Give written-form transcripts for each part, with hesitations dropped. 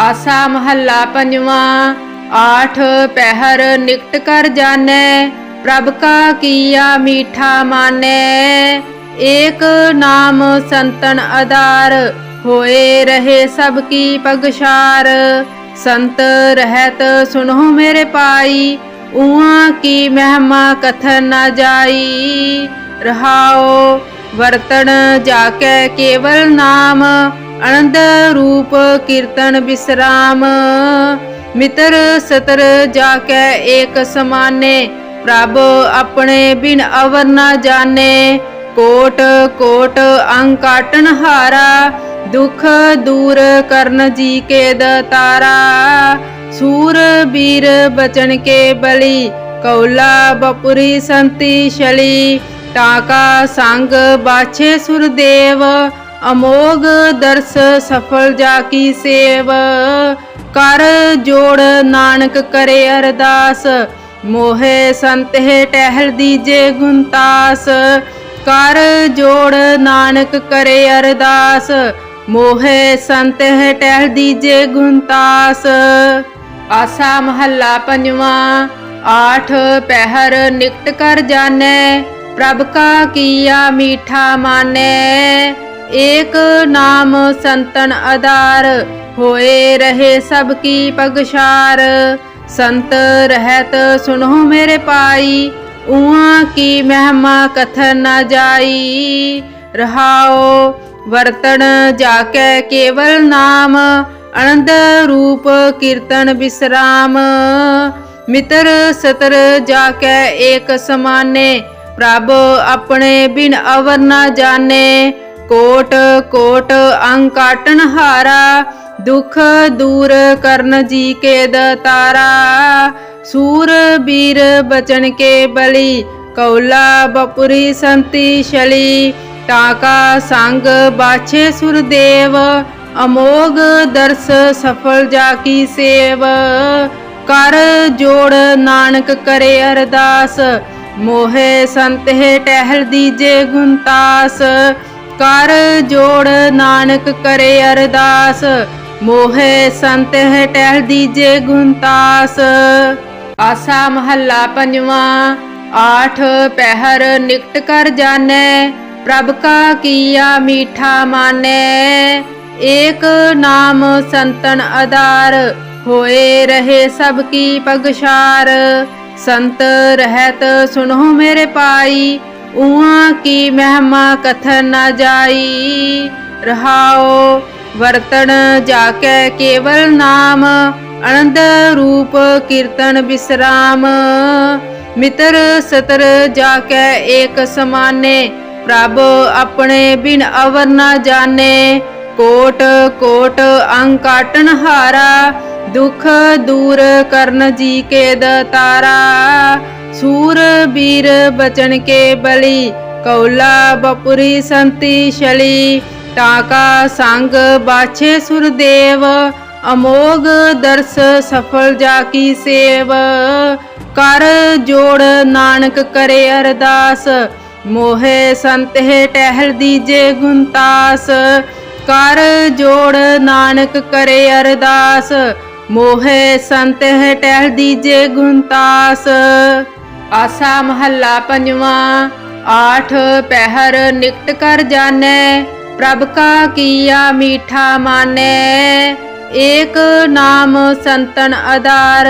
आसा महला पंजवा। आठ पहर निकट कर जाने, प्रभ का किया मीठा माने। एक नाम संतन आधार, होए रहे सबकी पगशार। संत रहत सुनो मेरे पाई, उहाँ की महिमा कथन न जाई। रहाओ वर्तन जाके केवल नाम, आनंद रूप कीर्तन विश्राम। मित्र सतर जाके एक समाने, प्रभ अपने बिन अवर न जाने। कोट कोट अंग काटन हारा, दुख दूर करन जी के दतारा। सूर बीर बचन के बलि, कौला बपुरी संति शली। टाका संग बाछे सुरदेव, अमोघ दर्श सफल जाकी सेव। कर जोड़ नानक करे अरदास, मोहे संत है टहल दीजे गुनतास। कर जोड़ नानक करे अरदास, मोहे संत है टहल दीजे गुनतास। आसा महला पंजवा। आठ पहर निकट कर जाने, प्रभ का किया मीठा माने। एक नाम संतन आधार, होए रहे सबकी पगशार। संत रहत सुनो मेरे पाई, उहाँ की महिमा कथन न जाई। रहाओ वर्तन जाके केवल नाम, आनंद रूप कीर्तन विश्राम। मित्र सतर जाके एक समाने, प्रभ अपने बिन अवर न जाने। कोट कोट अंग काटन हारा, दुख दूर करन जी के दतारा। सूर बीर बचन के बलि, कौला बपुरी संति शली। टाका संग बाछे सुरदेव, अमोघ दर्श सफल जाकी सेव। कर जोड़ नानक करे अरदास, मोहे संत है टहल दीजे गुनतास। कर जोड़ नानक करे अरदास, मोहे संत है टहल दीजे गुनतास। आसा महला पंजवा। आठ पहर निकट कर जाने, प्रभ का किया मीठा माने। एक नाम संतन आधार, होए रहे सबकी पगशार। संत रहत सुनो मेरे पाई, उहाँ की महिमा कथन न जाई। रहाओ वर्तन जाके केवल नाम, आनंद रूप कीर्तन विश्राम। मित्र सतर जाके एक समाने, प्रभ अपने बिन अवर न जाने। कोट कोट अंग काटन हारा, दुख दूर करन जी के दतारा। सूर बीर बचन के बलि, कौला बपुरी संति शली। टाका संग बाछे सुरदेव, अमोघ दर्श सफल जाकी सेव। कर जोड़ नानक करे अरदास, मोहे संत है टहल दीजे गुनतास। कर जोड़ नानक करे अरदास, मोहे संत है टहल दीजे गुनतास। आसा महला पंजवा। आठ पहर निकट कर जाने, प्रभ का किया मीठा माने। एक नाम संतन आधार,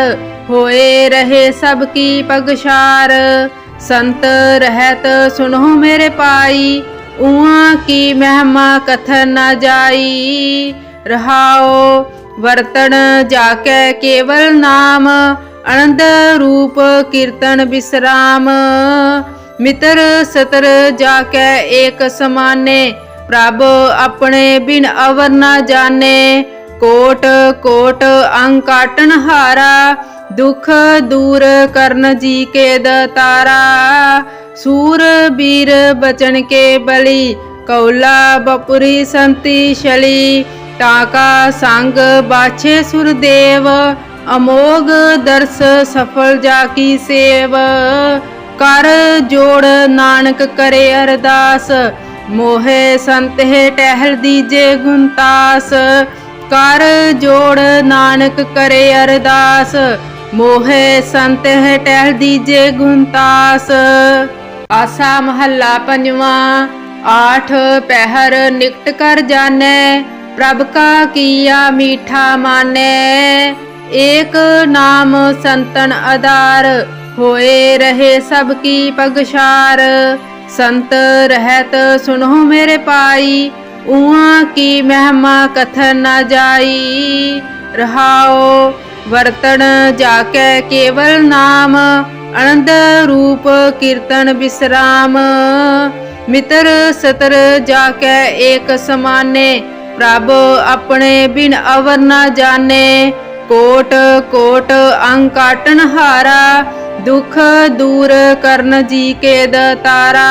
होए रहे सबकी पगशार। संत रहत सुनो मेरे पाई, उहाँ की महिमा कथन न जाई। रहाओ वर्तन जाके केवल नाम, आनंद रूप कीर्तन विश्राम। मित्र सतर जाके एक समाने, प्रभ अपने बिन अवर न जाने। कोट कोट अंग काटन हारा, दुख दूर करन जी के दतारा। सूर बीर बचन के बलि, कौला बपुरी संति शली। टाका संग बाछे सुरदेव, अमोघ दर्श सफल जाकी सेव। कर जोड़ नानक करे अरदास, मोहे संत है टहल दीजे गुनतास। कर जोड़ नानक करे अरदास, मोहे संत है टहल दीजे गुणतास। आसा महला पंजवा। आठ पहर निकट कर जाने, प्रभ का किया मीठा माने। एक नाम संतन आधार, होए रहे सबकी पगशार। संत रहत सुनो मेरे पाई, उहाँ की महिमा कथन न जाई। रहाओ वर्तन जाके केवल नाम, आनंद रूप कीर्तन विश्राम। मित्र सतर जाके एक समाने, प्रभ अपने बिन अवर न जाने। कोट कोट अंग काटन हारा, दुख दूर करन जी के दातारा।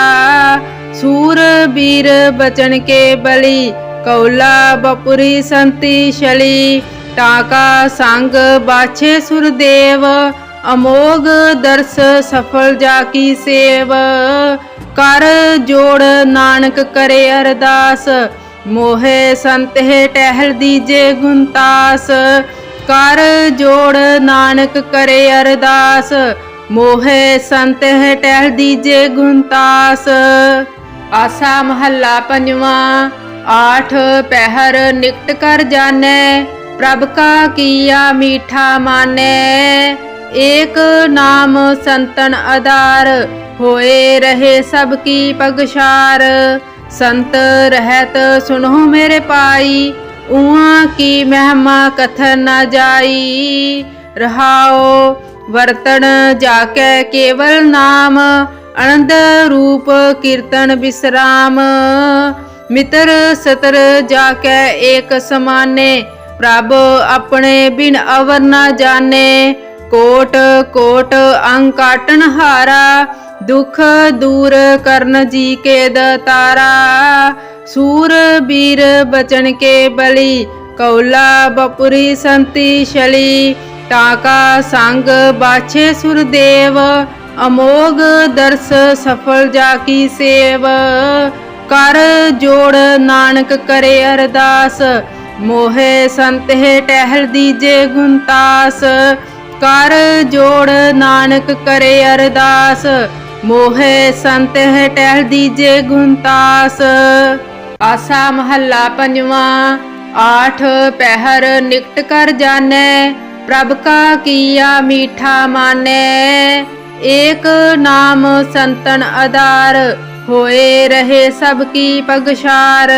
सूर बीर बचन के बलि, कौला बपुरी संति शली। टाका संग बाछे सुरदेव, अमोघ दर्श सफल जाकी सेव। कर जोड़ नानक करे अरदास, मोहे संत है टहल दीजे गुणतास। कर जोड़ नानक करे अरदास, मोहे संत है टहल दीजे गुणतास। आसा महला पंजवा। आठ पहर निकट कर जाने, प्रभ का किया मीठा माने। एक नाम संतन आधार, होए रहे सबकी पगशार। संत रहत सुनो मेरे पाई, उहाँ की महिमा कथन न जाई। रहाओ वर्तन जाके केवल नाम, आनंद रूप कीर्तन विश्राम। मित्र सतर जाके एक समाने, प्रभ अपने बिन अवर न जाने। कोट कोट अंग काटन हारा, दुख दूर करन जी के दातारा। सूर बीर बचन के बलि, कौला बपुरी संति शली। टाका संग बाछे सुरदेव, अमोघ दर्श सफल जाकी सेव। कर जोड़ नानक करे अरदास, मोहे संत है टहल दीजे गुणतास। कर जोड़ नानक करे अरदास, मोहे संत है टहल दीजे गुणतास। आसा महला पंजवा। आठ पहर निकट कर जाने, प्रभ का किया मीठा माने। एक नाम संतन आधार, होए रहे सबकी पगशार।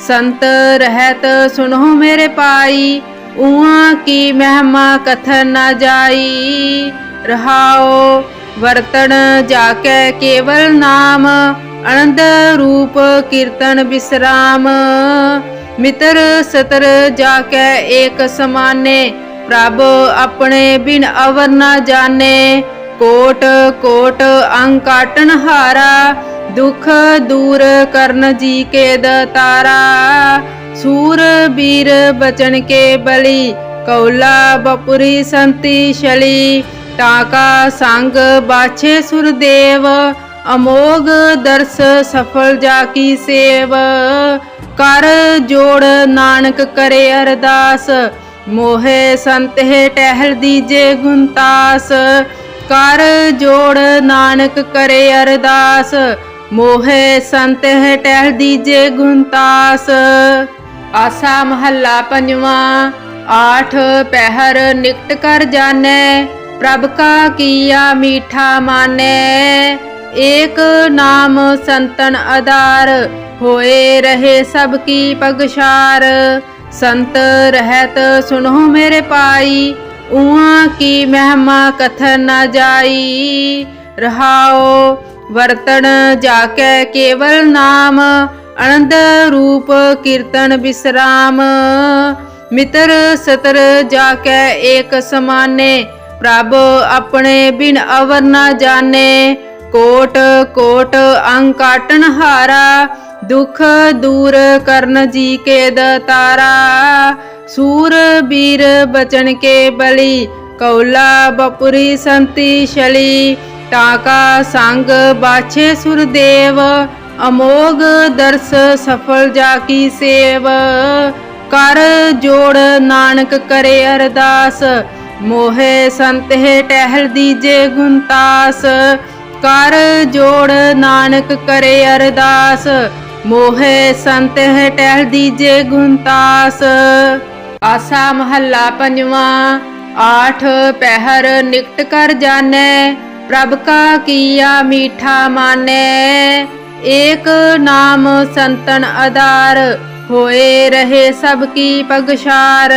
संत रहत सुनो मेरे पाई, उहाँ की महिमा कथन न जाई। रहाओ वर्तन जाके केवल नाम, आनंद रूप कीर्तन विश्राम। मित्र सतर जाके एक समाने, प्रभ अपने बिन अवर न जाने। कोट कोट अंग काटन हारा, दुख दूर करन जी के दातारा। सूर बीर बचन के बलि, कौला बपुरी संति शली। टाका संग बाछे सुरदेव, अमोघ दर्श सफल जाकी सेव। कर जोड़ नानक करे अरदास, मोहे संत है टहल दीजे गुणतास। कर जोड़ नानक करे अरदास, मोहे संत है टहल दीजे गुणतास। आसा महला पंजवा। आठ पहर निकट कर जाने, प्रभ का किया मीठा माने। एक नाम संतन आधार, होए रहे सबकी पगशार। संत रहत सुनो मेरे पाई, उहाँ की महिमा कथन न जाई। रहाओ वर्तन जाके केवल नाम, आनंद रूप कीर्तन विश्राम। मित्र सतर जाके एक समाने, प्रभ अपने बिन अवर न जाने। कोट कोट अंग काटन हारा, दुख दूर करन जी के दातारा। सूर बीर बचन के बलि, कौला बपुरी संति शली। टाका संग बाछे सुरदेव, अमोघ दर्श सफल जाकी सेव। कर जोड़ नानक करे अरदास, मोहे संत है टहल दीजे गुणतास। कर जोड़ नानक करे अरदास, मोहे संत है टहल दीजे गुणतास। आसा महला पंजवा। आठ पहर निकट कर जाने, प्रभ का किया मीठा माने। एक नाम संतन आधार, होए रहे सबकी पगशार।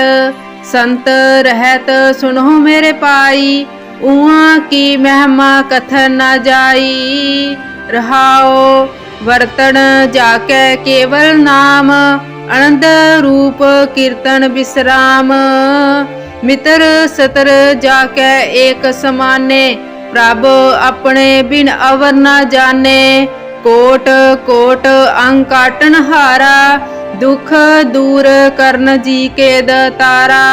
संत रहत सुनो मेरे पाई, उहाँ की महिमा कथन न जाई। रहाओ वर्तन जाके केवल नाम, आनंद रूप कीर्तन विश्राम। मित्र सतर जाके एक समाने, प्रभ अपने बिन अवर न जाने। कोट कोट अंग काटन हारा, दुख दूर करन जी के दतारा।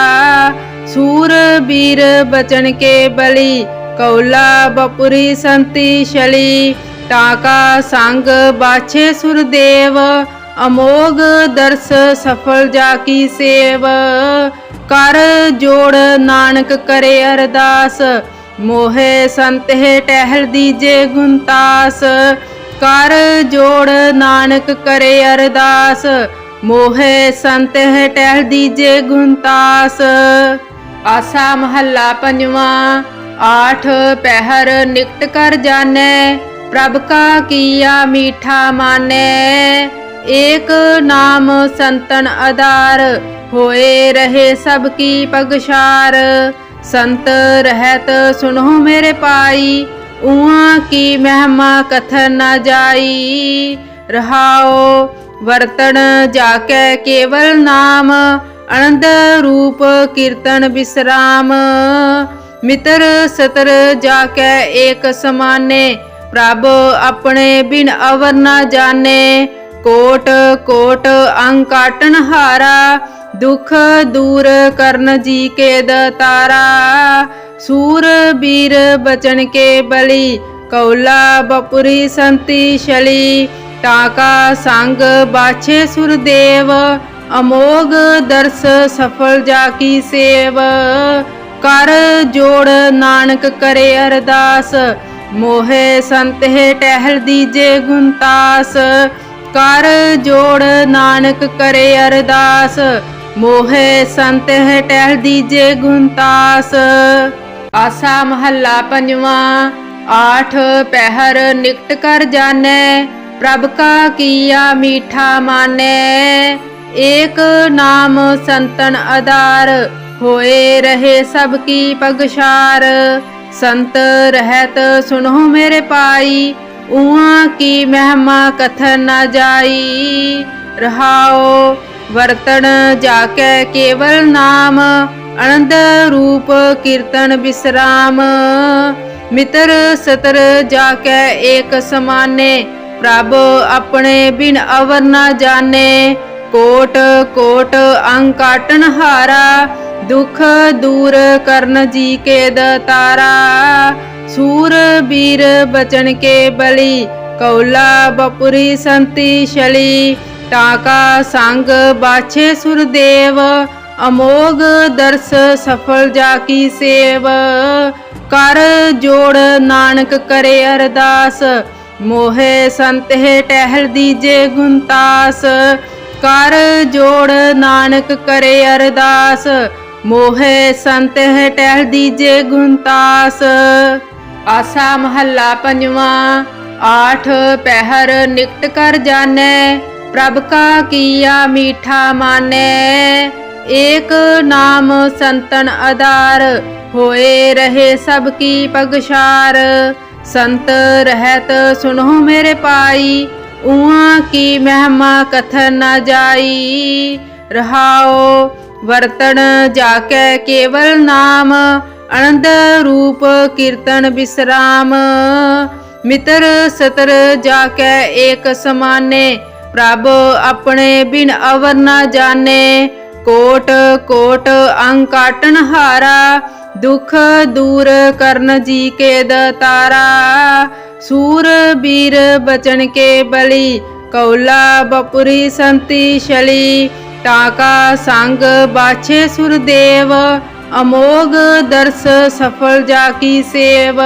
सूर बीर बचन के बलि, कौला बपुरी संति शली। टाका संग बाछे सुरदेव, अमोघ दर्श सफल जाकी सेव। कर जोड़ नानक करे अरदास, मोहे संत है टहल दीजे गुणतास। कर जोड़ नानक करे अरदास, मोहे संत है टहल दीजे गुणतास। आसा महला पंजवा। आठ पहर निकट कर जाने, प्रभ का किया मीठा माने। एक नाम संतन आधार, होए रहे सबकी पगशार। संत रहत सुनो मेरे पाई, उहाँ की महिमा कथन न जाई। रहाओ वर्तन जाके केवल नाम, आनंद रूप कीर्तन विश्राम। मित्र सतर जाके एक समाने, प्रभ अपने बिन अवर न जाने। कोट कोट अंग काटन हारा, दुख दूर करन जी के दतारा। सूर बीर बचन के बलि, कौला बपुरी संति शली। टाका संग बाछे सुरदेव, अमोघ दर्श सफल जाकी सेव। कर जोड़ नानक करे अरदास, मोहे संत है टहल दीजे गुणतास। कर जोड़ नानक करे अरदास, मोहे संत है टहल दीजे गुणतास। आसा महला पंजवा। आठ पहर निकट कर जाने, प्रभ का किया मीठा माने। एक नाम संतन आधार, होए रहे सबकी पगशार। संत रहत सुनो मेरे पाई, उहाँ की महिमा कथन न जाई। रहाओ वर्तन जाके केवल नाम, आनंद रूप कीर्तन विश्राम। मित्र सतर जाके एक समाने, प्रभ अपने बिन अवर न जाने। कोट कोट अंग काटन हारा, दुख दूर करन जी के दतारा। सूर बीर बचन के बलि, कौला बपुरी संति शली। टाका संग बाछे सुरदेव, अमोघ दर्श सफल जाकी सेव। कर जोड़ नानक करे अरदास, मोहे संत है टहल दीजे गुणतास। कर जोड़ नानक करे अरदास, मोहे संत है टहल दीजे गुणतास। आसा महला पंजवा। आठ पहर निकट कर जाने, प्रभ का किया मीठा माने। एक नाम संतन आधार, होए रहे सबकी पगशार। संत रहत सुनो मेरे पाई, उहाँ की महिमा कथन न जाई। रहाओ वर्तन जाके केवल नाम, आनंद रूप कीर्तन विश्राम। मित्र सतर जाके एक समाने, प्रभ अपने बिन अवर न जाने। कोट कोट अंग काटन हारा, दुख दूर करन जी के दतारा। सूर बीर बचन के बलि, कौला बपुरी संति शली। टाका संग बाछे सुरदेव, अमोघ दर्श सफल जाकी सेव।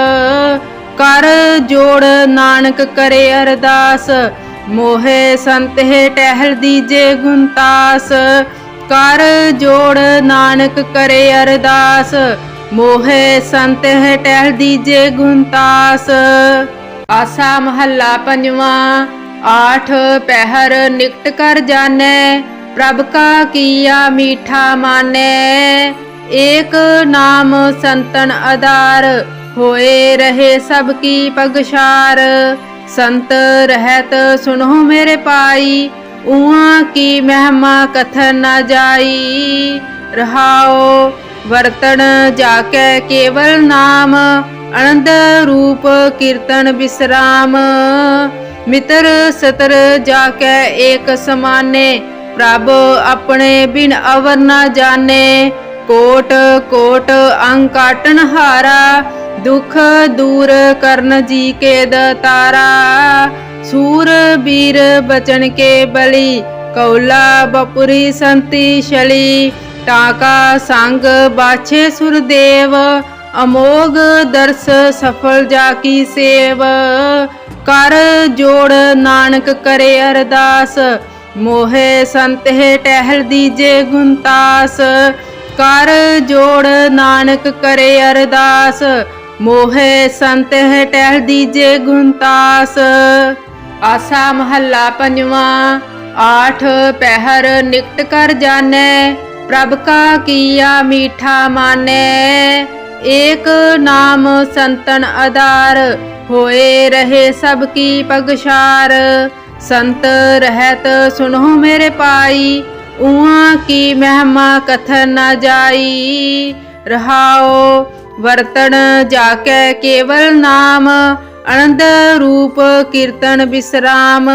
कर जोड़ नानक करे अरदास, मोहे संत है टहल दीजे गुणतास। कर जोड़ नानक करे अरदास, मोहे संत है टहल दीजे गुणतास। आसा महला पंजवा। आठ पहर निकट कर जाने, प्रभ का किया मीठा माने। एक नाम संतन आधार, होए रहे सबकी पगशार। संत रहत सुनो मेरे पाई, उहाँ की महिमा कथन न जाई। रहाओ वर्तन जाके केवल नाम, आनंद रूप कीर्तन विश्राम। मित्र सतर जाके एक समाने, प्रभ अपने बिन अवर न जाने। कोट कोट अंग काटन हारा, दुख दूर करन जी के दतारा। सूर बीर बचन के बलि, कौला बपुरी संति शली। टाका संग बाछे सुरदेव, अमोघ दर्श सफल जाकी सेव। कर जोड़ नानक करे अरदास, मोहे संत है टहल दीजे गुणतास। कर जोड़ नानक करे अरदास, मोहे संत है टहल दीजे गुणतास। आसा महला पंजवा। आठ पहर निकट कर जाने, प्रभ का किया मीठा माने। एक नाम संतन आधार, होए रहे सबकी पगशार। संत रहत सुनो मेरे पाई, उहाँ की महिमा कथन न जाई। रहाओ वर्तन जाके केवल नाम, आनंद रूप कीर्तन विश्राम।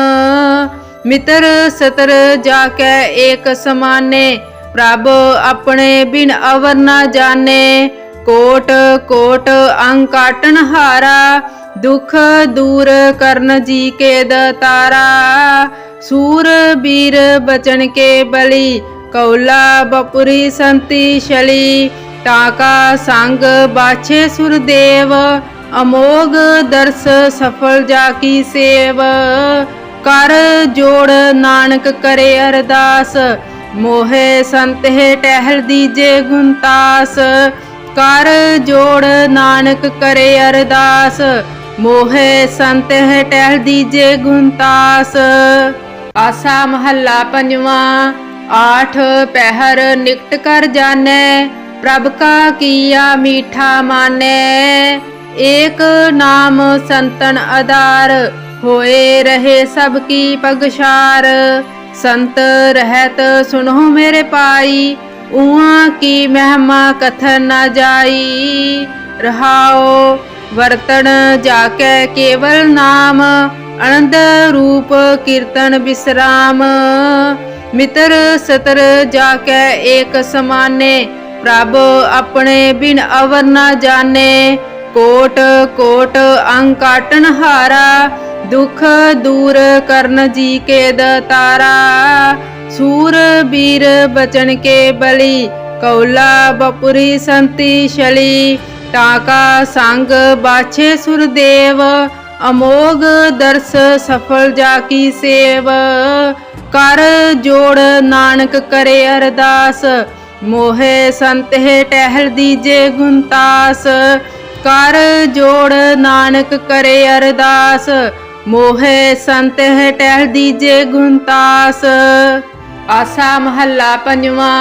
मित्र सतर जाके एक समाने, प्रभ अपने बिन अवर न जाने। कोट कोट अंग काटन हारा, दुख दूर करन जी के दतारा। सूर बीर बचन के बलि, कौला बपुरी संति शली। टाका संग बाछे सुरदेव, अमोघ दर्श सफल जाकी सेव। कर जोड़ नानक करे अरदास, मोहे संत है टहल दीजे गुणतास। कर जोड़ नानक करे अरदास, मोहे संत है टहल दीजे गुणतास। आसा महला पंजवा। आठ पहर निकट कर जाने, प्रभ का किया मीठा माने। एक नाम संतन आधार, होए रहे सबकी पगशार। संत रहत सुनो मेरे पाई, उहाँ की महिमा कथन न जाई। रहाओ वर्तन जाके केवल नाम, आनंद रूप कीर्तन विश्राम। मित्र सतर जाके एक समाने, प्रभ अपने बिन अवर न जाने। कोट कोट अंग काटन हारा, दुख दूर करन जी के दतारा। सूर बीर बचन के बलि, कौला बपुरी संति शली। टाका संग बाछे सुरदेव, अमोघ दर्श सफल जाकी सेव। कर जोड़ नानक करे अरदास, मोहे संत है टहल दीजे गुणतास। कर जोड़ नानक करे अरदास, मोहे संत है टहल दीजे गुणतास। आसा महला पंजवा।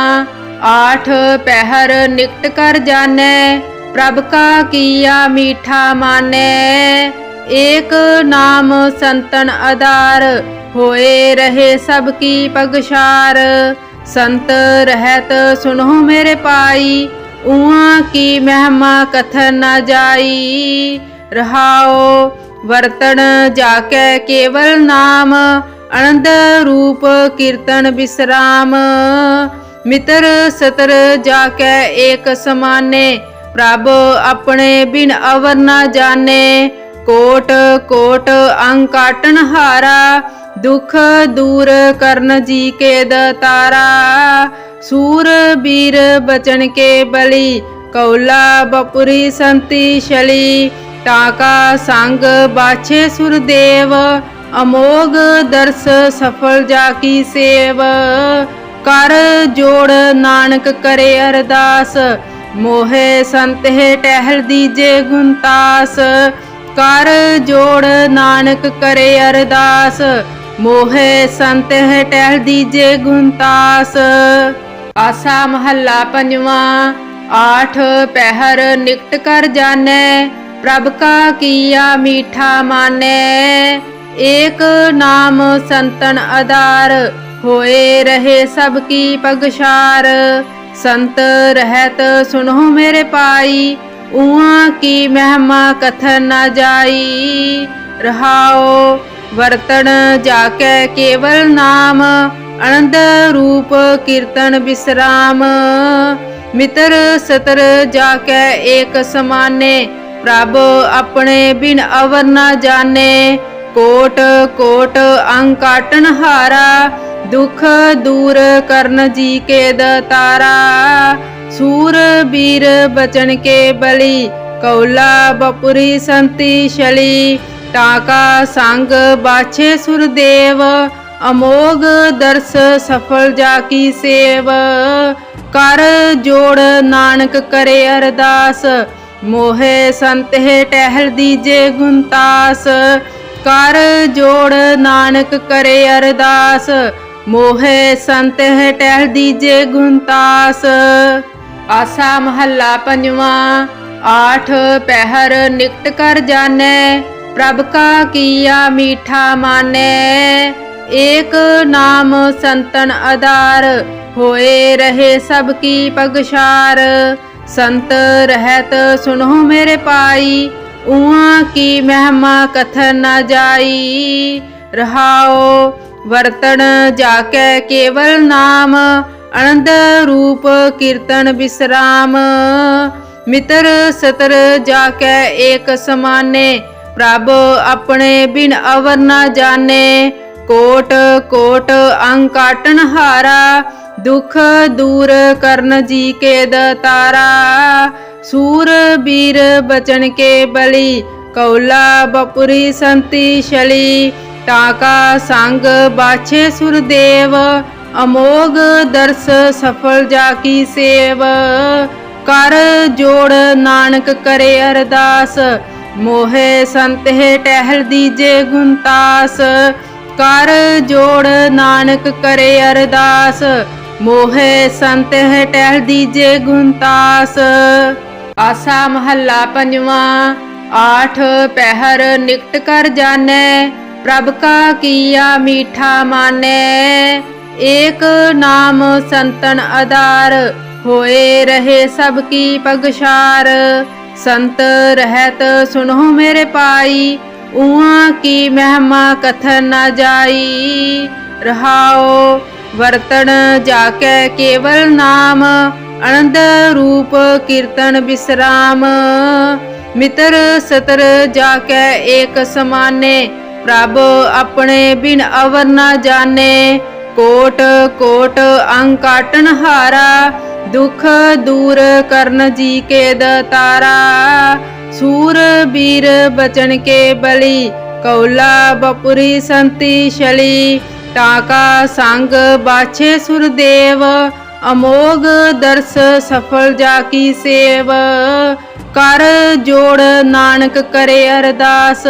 आठ पहर निकट कर जाने, प्रभ का किया मीठा माने। एक नाम संतन आधार, होए रहे सबकी पगशार। संत रहत सुनो मेरे पाई, उहाँ की महिमा कथन न जाई। रहाओ वर्तन जाके केवल नाम, आनंद रूप कीर्तन विश्राम। मित्र सतर जाके एक समाने, प्रभ अपने बिन अवर न जाने। कोट कोट अंग काटन हारा, दुख दूर करन जी के दातारा। सूर बीर बचन के बलि कौला बपुरी संति शली। टाका संग बाछे सुरदेव अमोघ दर्श सफल जाकी सेव। कर जोड़ नानक करे अरदास मोहे संत है टहल दीजे गुनतास। कर जोड़ नानक करे अरदास मोहे संत है टहल दीजे गुनतास। आसा महला पंजवा। आठ पहर निकट कर जाने प्रभ का किया मीठा माने। एक नाम संतन आधार होए रहे सबकी पगशार। संत रहत सुनो मेरे पाई उहाँ की महिमा कथन न जाई। रहाओ वर्तन जाके केवल नाम आनंद रूप कीर्तन विश्राम। मित्र सतर जाके एक समाने प्रभ अपने बिन अवर न जाने। कोट कोट अंग काटन हारा दुख दूर करन जी के दातारा। सूर बीर बचन के बलि कौला बपुरी संति शली। टाका संग बाछे सुरदेव अमोघ दर्श सफल जाकी सेव। कर जोड़ नानक करे अरदास मोहे संत है टहल दीजे गुनतास। कर जोड़ नानक करे अरदास मोहे संत है टहल दीजे गुनतास। आसा महला पंजवा। आठ पहर निकट कर जाने प्रभ का किया मीठा माने। एक नाम संतन आधार होए रहे सबकी पगशार। संत रहत सुनो मेरे पाई उहाँ की महिमा कथन न जाई। रहाओ वर्तन जाके केवल नाम आनंद रूप कीर्तन विश्राम। मित्र सतर जाके एक समाने प्रभ अपने बिन अवर न जाने। कोट कोट अंग काटन हारा दुख दूर करन जी के दातारा। सूर बीर बचन के बलि कौला बपुरी संति शली। टाका संग बाछे सुरदेव अमोघ दर्श सफल जाकी सेव। कर जोड़ नानक करे अरदास मोहे संत है टहल दीजे गुनतास। कर जोड़ नानक करे अरदास मोहे संत है टहल दीजे गुनतास। आसा महला पंजवा। आठ पहर निकट कर जाने प्रभ का किया मीठा माने। एक नाम संतन आधार होए रहे सबकी पगशार। संत रहत सुनो मेरे पाई उहाँ की महिमा कथन न जाई। रहाओ वर्तन जाके केवल नाम आनंद रूप कीर्तन विश्राम। मित्र सतर जाके एक समाने प्रभ अपने बिन अवर न जाने। कोट कोट अंग काटन हारा दुख दूर करन जी के दातारा। सूर बीर बचन के बलि कौला बपुरी संति शली। टाका संग बाछे सुरदेव अमोघ दर्श सफल जाकी सेव। कर जोड़ नानक करे अरदास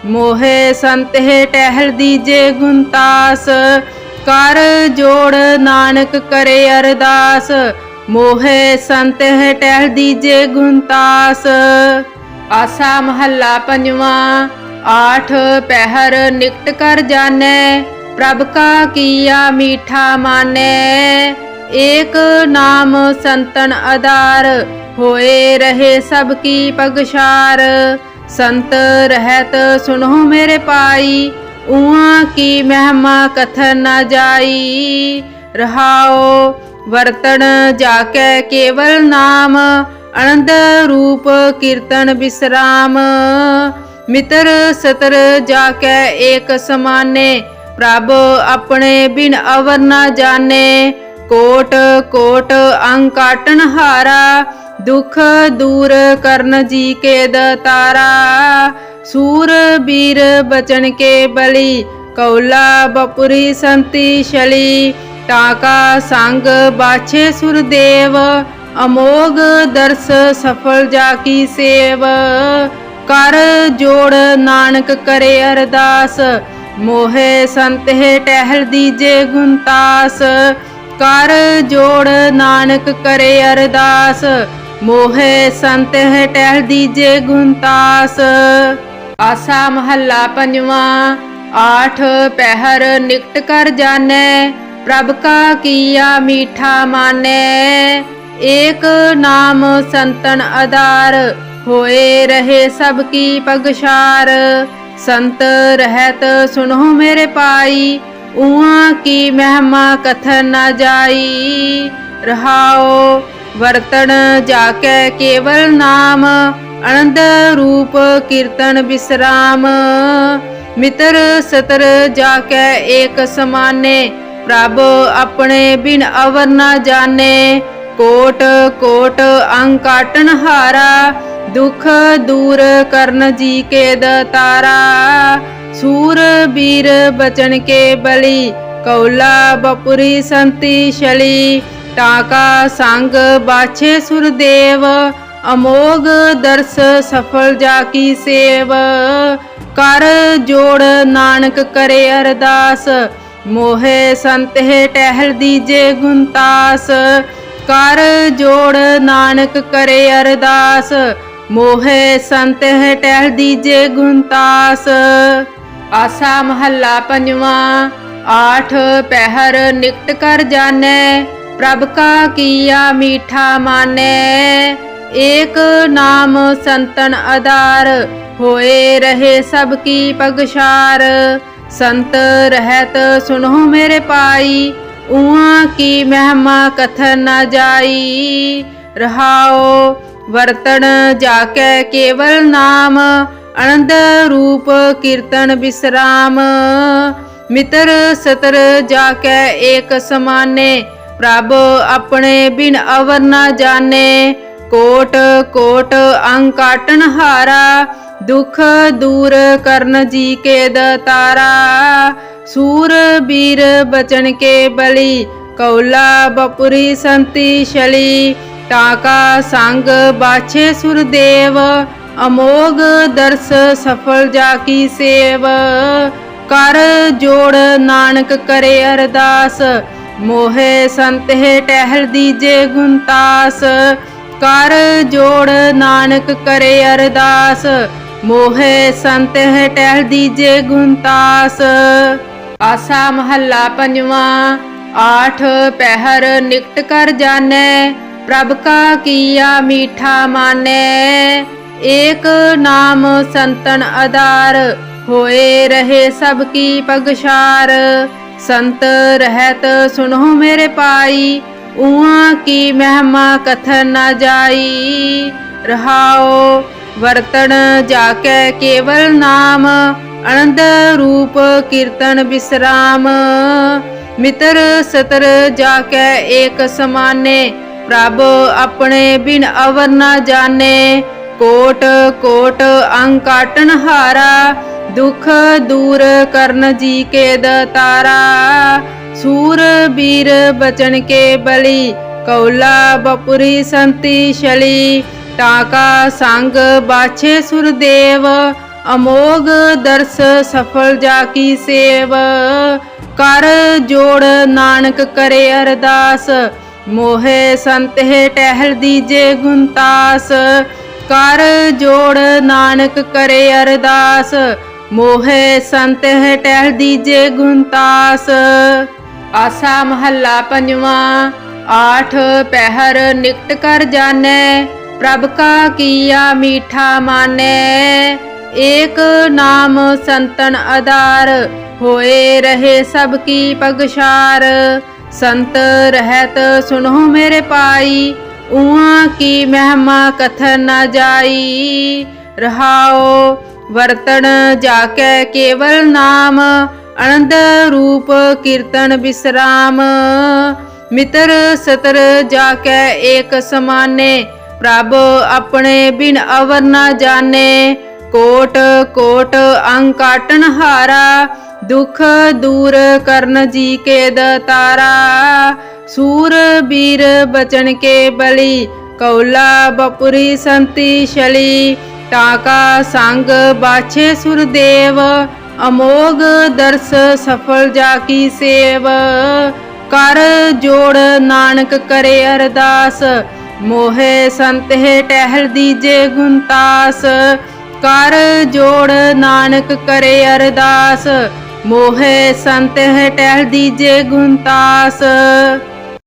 मोहे संत है टहल दीजे गुनतास। कर जोड़ नानक करे अरदास मोहे संत है टहल दीजे गुनतास। आसा महला पंजवा। आठ पहर निकट कर जाने प्रभ का किया मीठा माने। एक नाम संतन आधार होए रहे सबकी पगशार। संत रहत सुनो मेरे पाई उहाँ की महिमा कथन न जाई। रहाओ वर्तन जाके केवल नाम आनंद रूप कीर्तन विश्राम। मित्र सतर जाके एक समाने प्रभ अपने बिन अवर न जाने। कोट कोट अंग काटन हारा, दुख दूर करन जी के दातारा। सूर बीर बचन के बलि, कौला बपुरी संति शली। टाका संग बाछे सुरदेव, अमोघ दर्श सफल जाकी सेव। कर जोड़ नानक करे अरदास, मोहे संत है टहल दीजे गुनतास। कर जोड़ नानक करे अरदास, मोहे संत है टहल दीजे गुनतास। आसा महला पंजवा। आठ पहर निकट कर जाने, प्रभ का किया मीठा माने। एक नाम संतन आधार, होए रहे सबकी पगशार। संत रहत सुनो मेरे पाई, उहाँ की महिमा कथन न जाई। रहाओ वर्तन जाके केवल नाम, आनंद रूप कीर्तन विश्राम। मित्र सतर जाके एक समाने, प्रभ अपने बिन अवर न जाने। कोट कोट अंग काटन हारा, दुख दूर करन जी के दातारा। सूर बीर बचन के बलि, कौला बपुरी संति शली। टाका संग बाछे सुरदेव, अमोघ दर्श सफल जाकी सेव। कर जोड़ नानक करे अरदास, मोहे संत है टहल दीजे गुनतास। कर जोड़ नानक करे अरदास, मोहे संत है टहल दीजे गुनतास। आसा महला पंजवा। आठ पहर निकट कर जाने, प्रभ का किया मीठा माने। एक नाम संतन आधार, होए रहे सबकी पगशार। संत रहत सुनो मेरे पाई, उहाँ की महिमा कथन न जाई। रहाओ वर्तन जाके केवल नाम, आनंद रूप कीर्तन विश्राम। मित्र सतर जाके एक समाने, प्रभ अपने बिन अवर न जाने। कोट कोट अंग काटन हारा, दुख दूर करन जी के दातारा। सूर बीर बचन के बलि, कौला बपुरी संति शली। टाका संग बाछे सुरदेव, अमोघ दर्श सफल जाकी सेव। कर जोड़ नानक करे अरदास, मोहे संत है टहल दीजे गुनतास। कर जोड़ नानक करे अरदास, मोहे संत है टहल दीजे गुनतास। आसा महला पंजवा। आठ पहर निकट कर जाने, प्रभ का किया मीठा माने। एक नाम संतन आधार, होए रहे सबकी पगशार। संत रहत सुनो मेरे पाई, उहाँ की महिमा कथन न जाई। रहाओ वर्तन जाके केवल नाम, आनंद रूप कीर्तन विश्राम। मित्र सतर जाके एक समाने, प्रभ अपने बिन अवर न जाने। कोट कोट अंग काटन हारा, दुख दूर करन जी के दातारा। सूर बीर बचन के बलि, कौला बपुरी संति शली। टाका संग बाछे सुरदेव, अमोघ दर्श सफल जाकी सेव। कर जोड़ नानक करे अरदास, मोहे संत है टहल दीजे गुनतास। कर जोड़ नानक करे अरदास, मोहे संत है टहल दीजे गुनतास। आसा महला पंजवा। आठ पहर निकट कर जाने, प्रभ का किया मीठा माने। एक नाम संतन आधार, होए रहे सबकी पगशार। संत रहत सुनो मेरे पाई, उहाँ की महिमा कथन न जाई। रहाओ वर्तन जाके केवल नाम, आनंद रूप कीर्तन विश्राम मित्र सतर जाके एक समाने प्रभ अपने बिन अवर न जाने कोट कोट अंग काटन हारा दुख दूर करन जी के दतारा सूर बीर बचन के बलि कौला बपुरी संति शली टाका संग बाछे सुरदेव अमोघ दर्श सफल जाकी सेव कर जोड़ नानक करे अरदास मोहे संत है टहल दीजे गुनतास कर जोड़ नानक करे अरदास मोहे संत है टहल दीजे गुनतास।